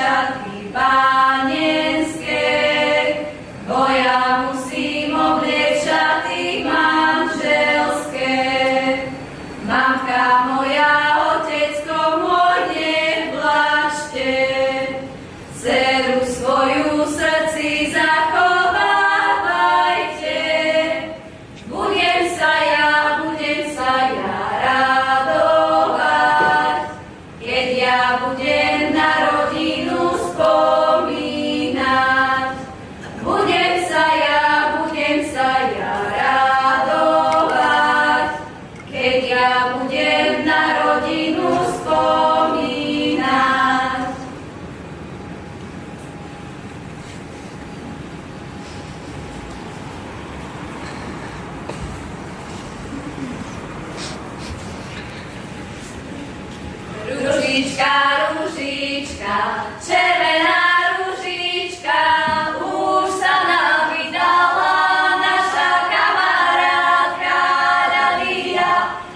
šaty pánenské, bo ja musím oblieť šaty manželské. Mamka moja, otecko môj, neplačte, dceru svoju v srdci zachovávajte. Budem sa ja radovať, keď ja budem na rodinu spomínať. Budem sa ja radovať, keď ja budem na rodinu spomínať. Ružička, ružička, červená ružička, už sa nám vydala naša kamarátka Ľalia.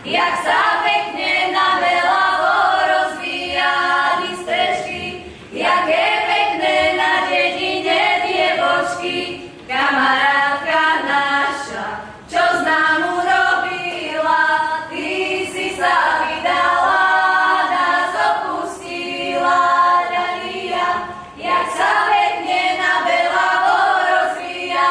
Jak sa pekne na Belavo rozvíja listečky, jaké pekné na dedine dievočky. Kamarátka naša, čo z nám urobila, ty si sa vydala, nás opustila Ľalia. Jak sa pekne na Belavo rozvíja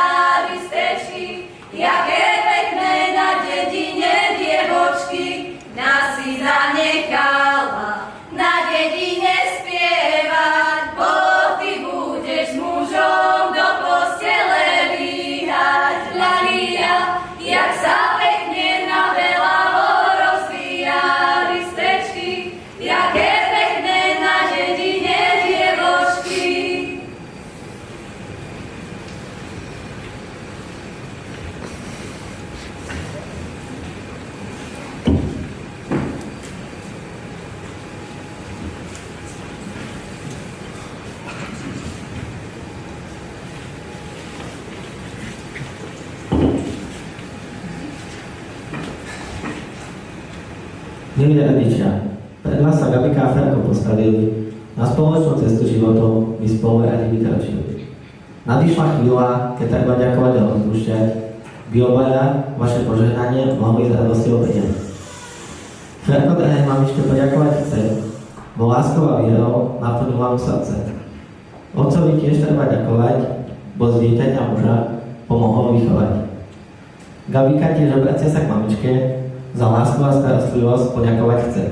listečky, jaké pekné na dedine dievočky. Nás si zanechala na dedine spievať, bo ty budeš mužom do postele líhať. Ľalia, jak sa pekne na Belavo rozvíja listečky, jaké pekné na dedine dievočky. Milí rodičia, pred vás sa Gabika a Franko postavili na spoločnú cestu životom, by spolu radi vykročili. Nadišla chvíľa, keď treba ďakovať a odpúšťať, by obaja vaše požehnanie mohli s radosťou prijať. Franko drahej mamičke poďakovať chce, bo láskou a vierou naplnila mu srdce. Otcovi tiež treba ďakovať, bo z dieťaťa muža pomohol vychovať. Gabika tiež obracia sa k mamičke, za lásku a starostlivosť poďakovať chce.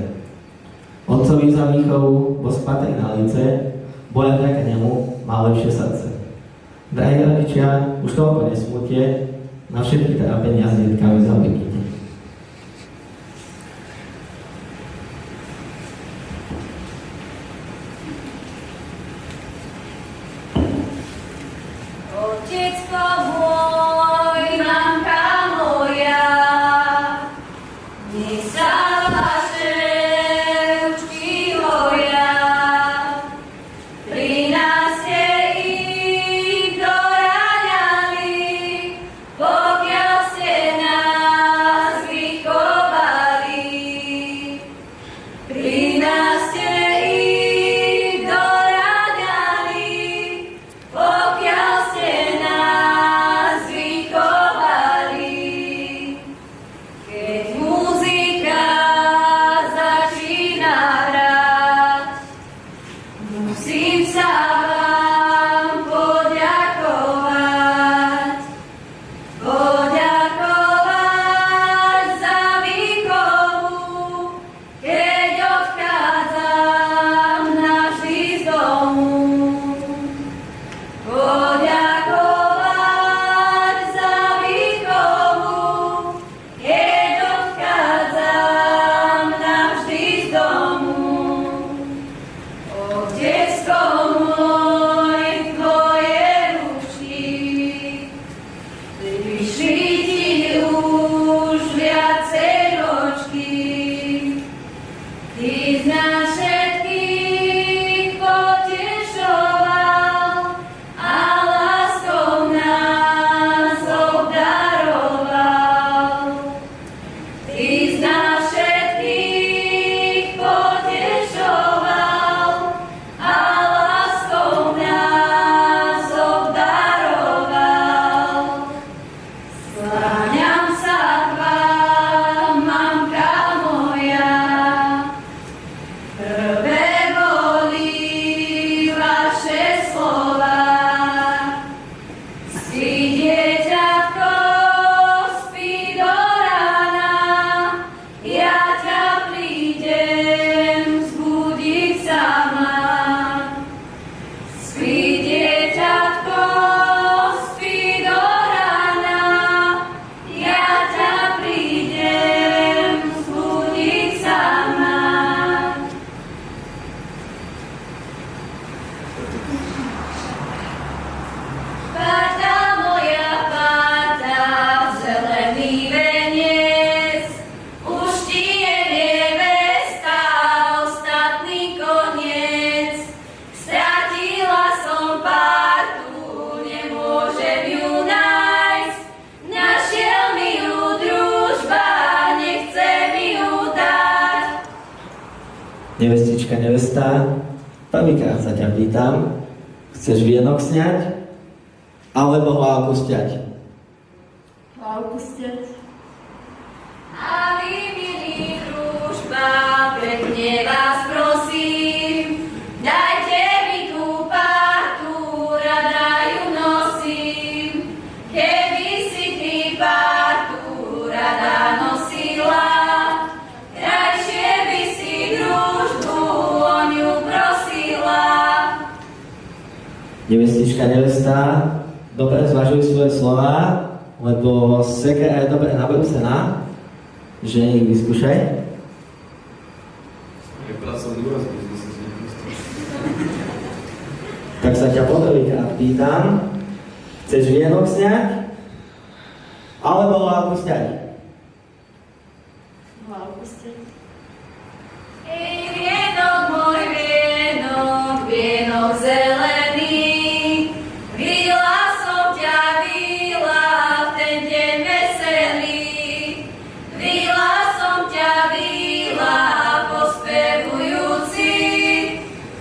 Otcovi za výchovu, bo spatrí na lice, bo len vďaka nemu má lepšie srdce. Drahí rodičia, už toľko nesmúte, na všetky trápenia s detkami zabudnite. Otecko môj, mamka moja, nech sa vaše ručky hoja. Pri nás ste ich doraňali, pokiaľ ste nás vychovali. Pri nás ste ich doraňali, pokiaľ ste nás vychovali. Keď muzika začína hrať, musím sa vám poďakovať. Poďakovať za výchovu, keď odchádzam navždy z domu. Poďakovať za výchovu, keď odchádzam navždy z domu. Otecko môj, Nevestička, nevesta, prvýkrát sa ťa pýtam, chceš vienok sňať, alebo hlávku sťať? Hlávku sťať. A vy, milí družba, pekne vás prosím, dajte mi tú partu, rada ju nosím. Keby si ty partu rada nosila, krajšie by si družbu o ňu prosila. Nevestička, nevesta, dobre zvažuj svoje slova, lebo seka je dobre nabrúsená. Ženy, vyskúšaj. Je pracovný úraz, by sme sa s ním pustil. Tak sa ťa poprvýkrát pýtam, chceš vienok sňať, alebo hlávku sňať? Hlávku sťať. Ej, vienok môj, vienok zelený, videla som ťa, vila, v ten deň veselý. Vila som ťa, vila, pospevujúci,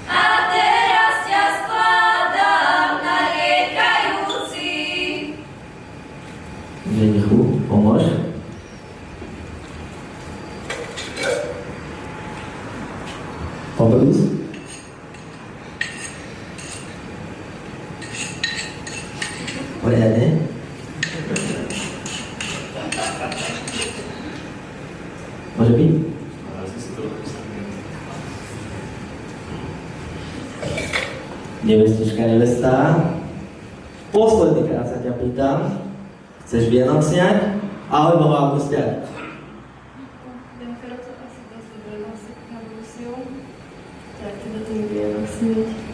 a teraz ťa skladám nariekajúci. Ženichu, pomôž. Pobrús. Poriadne. Môže byť? Ale si to postavil. Nevestička, nevesta. Posledný krát sa ťa pýtam, chceš vienok sňať, alebo hlávku sňať? Tenkrát sa asi dosť dobre nosí na Rusiu. Tak teda ten vienok sniť.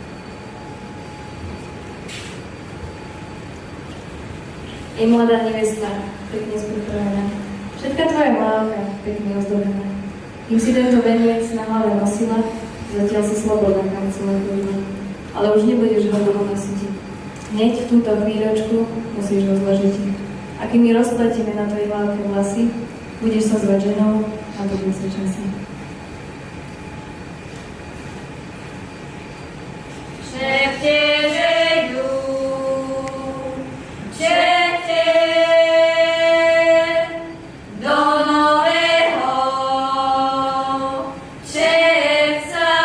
I mladá nevesta, pekne spripravená. Všetka tvoja málka, pekne ozdobená. Kým si tento veniec na hlave nosila, zatiaľ si slobodná, kam celé chodila. Ale už nebudeš ho dlho nosiť. Hneď v túto chvíľočku musíš ho zložiť. A kým mi rozpletíme na tvojej hlávke vlasy, budeš sa zvať ženou a budú sa časy. Šepte, že ju, šepte do nového červca.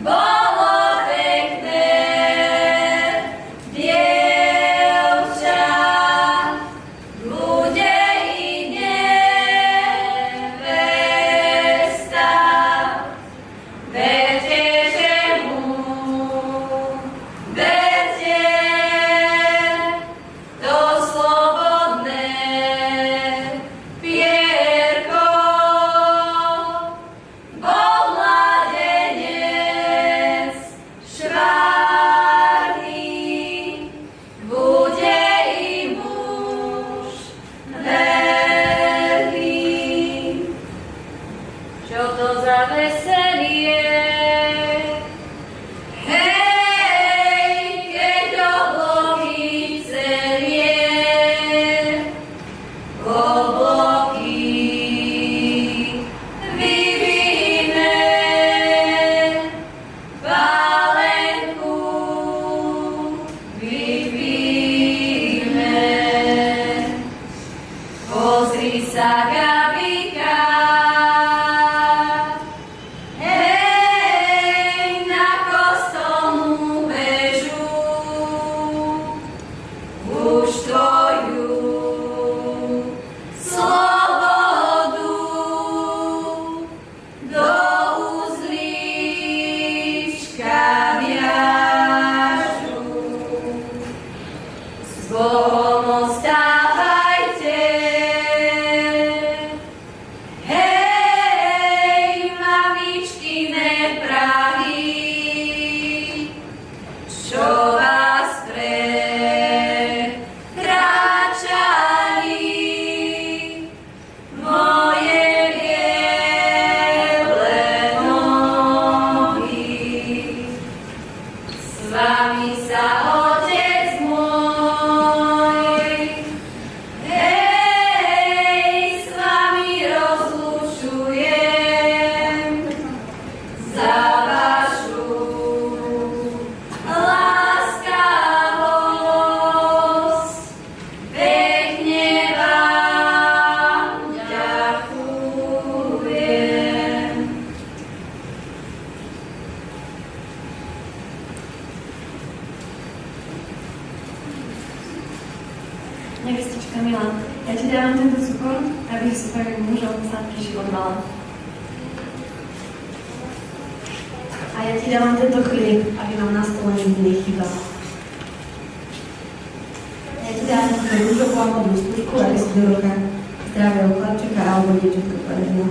Bolo pekné dievča, bude i nevesta. Verte, že mu, verte, to slobodné pierko. Bol mladenec švárny, bude i muž verný. Čo to za veselie? Hej, keď obloky celie, obloky vyvíme, pálenku vypíme. Pozri sa, Gabika, hej, na kostolnú väžu, už tvoju slobodu do uzlíčka viažu. S Bohom ostávajte, hej, mamičkine prahy, čo vás prekračali, moje biele nohy. S vami sa otec môj, hej, s vami rozlučuje. milá, ja ti dávam tento cukor, aby si prvým mužom sladký život mala. A ja ti dávam tento chlieb, aby vám na stole nikdy nechýbal. Ja ti dávam túto rúžovú a modrú stužku, aby si do roka zdravého chlapčeka alebo dievčatko podarilo.